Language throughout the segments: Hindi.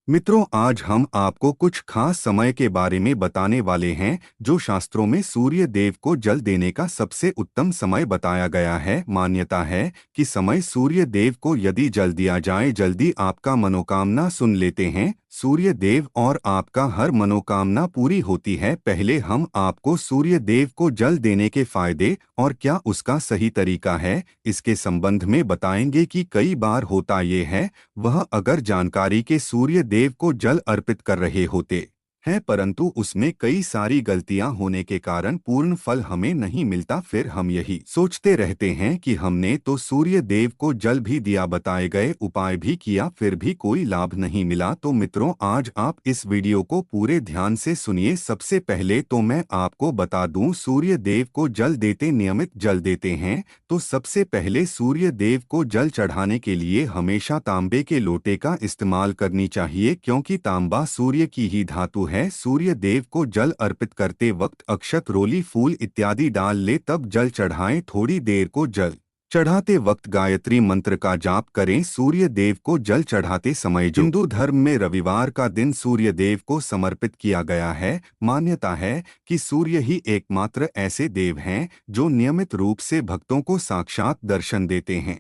मित्रों, आज हम आपको कुछ खास समय के बारे में बताने वाले हैं जो शास्त्रों में सूर्य देव को जल देने का सबसे उत्तम समय बताया गया है। मान्यता है कि समय सूर्य देव को यदि जल दिया जाए जल्दी आपका मनोकामना सुन लेते हैं सूर्य देव और आपका हर मनोकामना पूरी होती है। पहले हम आपको सूर्य देव को जल देने के फायदे और क्या उसका सही तरीका है इसके संबंध में बताएंगे कि कई बार होता ये है वह अगर जानकारी के सूर्य देव को जल अर्पित कर रहे होते हैं परंतु उसमें कई सारी गलतियां होने के कारण पूर्ण फल हमें नहीं मिलता। फिर हम यही सोचते रहते हैं कि हमने तो सूर्य देव को जल भी दिया, बताए गए उपाय भी किया, फिर भी कोई लाभ नहीं मिला। तो मित्रों, आज आप इस वीडियो को पूरे ध्यान से सुनिए। सबसे पहले तो मैं आपको बता दूं सूर्य देव को जल देते नियमित जल देते हैं तो सबसे पहले सूर्य देव को जल चढ़ाने के लिए हमेशा तांबे के लोटे का इस्तेमाल करनी चाहिए क्योंकि तांबा सूर्य की ही धातु है। सूर्य देव को जल अर्पित करते वक्त अक्षत, रोली, फूल इत्यादि डाल ले तब जल चढ़ाएं। थोड़ी देर को जल चढ़ाते वक्त गायत्री मंत्र का जाप करें। सूर्य देव को जल चढ़ाते समय जो हिंदू धर्म में रविवार का दिन सूर्य देव को समर्पित किया गया है। मान्यता है कि सूर्य ही एकमात्र ऐसे देव हैं जो नियमित रूप से भक्तों को साक्षात दर्शन देते हैं।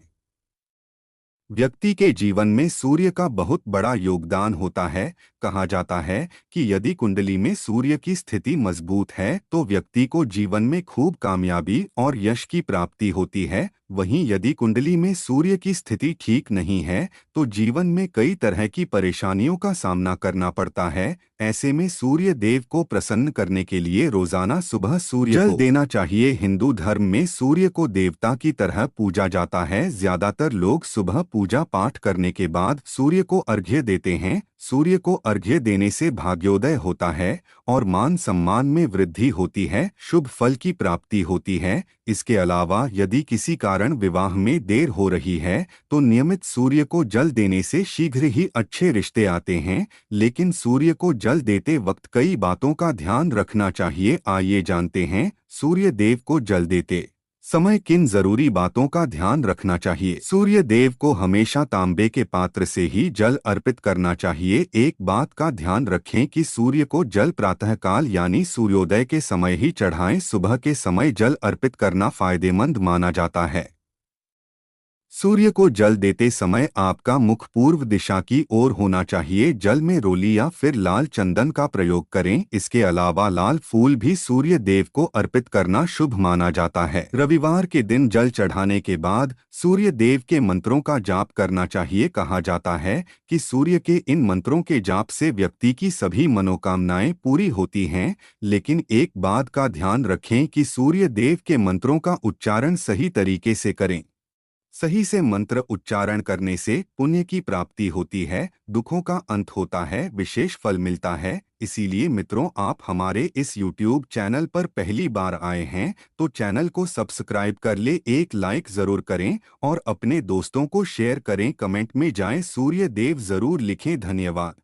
व्यक्ति के जीवन में सूर्य का बहुत बड़ा योगदान होता है। कहा जाता है कि यदि कुंडली में सूर्य की स्थिति मजबूत है तो व्यक्ति को जीवन में खूब कामयाबी और यश की प्राप्ति होती है। वहीं यदि कुंडली में सूर्य की स्थिति ठीक नहीं है तो जीवन में कई तरह की परेशानियों का सामना करना पड़ता है। ऐसे में सूर्य देव को प्रसन्न करने के लिए रोजाना सुबह सूर्य जल देना चाहिए। हिंदू धर्म में सूर्य को देवता की तरह पूजा जाता है। ज्यादातर लोग सुबह पूजा पाठ करने के बाद सूर्य को अर्घ्य देते हैं। सूर्य को अर्घ्य देने से भाग्योदय होता है और मान सम्मान में वृद्धि होती है, शुभ फल की प्राप्ति होती है। इसके अलावा यदि किसी कारण विवाह में देर हो रही है तो नियमित सूर्य को जल देने से शीघ्र ही अच्छे रिश्ते आते हैं। लेकिन सूर्य को जल देते वक्त कई बातों का ध्यान रखना चाहिए। आइए जानते हैं सूर्य देव को जल देते समय किन जरूरी बातों का ध्यान रखना चाहिए। सूर्य देव को हमेशा तांबे के पात्र से ही जल अर्पित करना चाहिए। एक बात का ध्यान रखें कि सूर्य को जल प्रातःकाल यानी सूर्योदय के समय ही चढ़ाएं। सुबह के समय जल अर्पित करना फायदेमंद माना जाता है। सूर्य को जल देते समय आपका मुख पूर्व दिशा की ओर होना चाहिए। जल में रोली या फिर लाल चंदन का प्रयोग करें। इसके अलावा लाल फूल भी सूर्य देव को अर्पित करना शुभ माना जाता है। रविवार के दिन जल चढ़ाने के बाद सूर्य देव के मंत्रों का जाप करना चाहिए। कहा जाता है कि सूर्य के इन मंत्रों के जाप से व्यक्ति की सभी मनोकामनाएं पूरी होती हैं। लेकिन एक बात का ध्यान रखें कि सूर्य देव के मंत्रों का उच्चारण सही तरीके से करें। सही से मंत्र उच्चारण करने से पुण्य की प्राप्ति होती है, दुखों का अंत होता है, विशेष फल मिलता है। इसीलिए मित्रों, आप हमारे इस YouTube चैनल पर पहली बार आए हैं तो चैनल को सब्सक्राइब कर ले, एक लाइक जरूर करें और अपने दोस्तों को शेयर करें। कमेंट में जाएं सूर्य देव जरूर लिखें। धन्यवाद।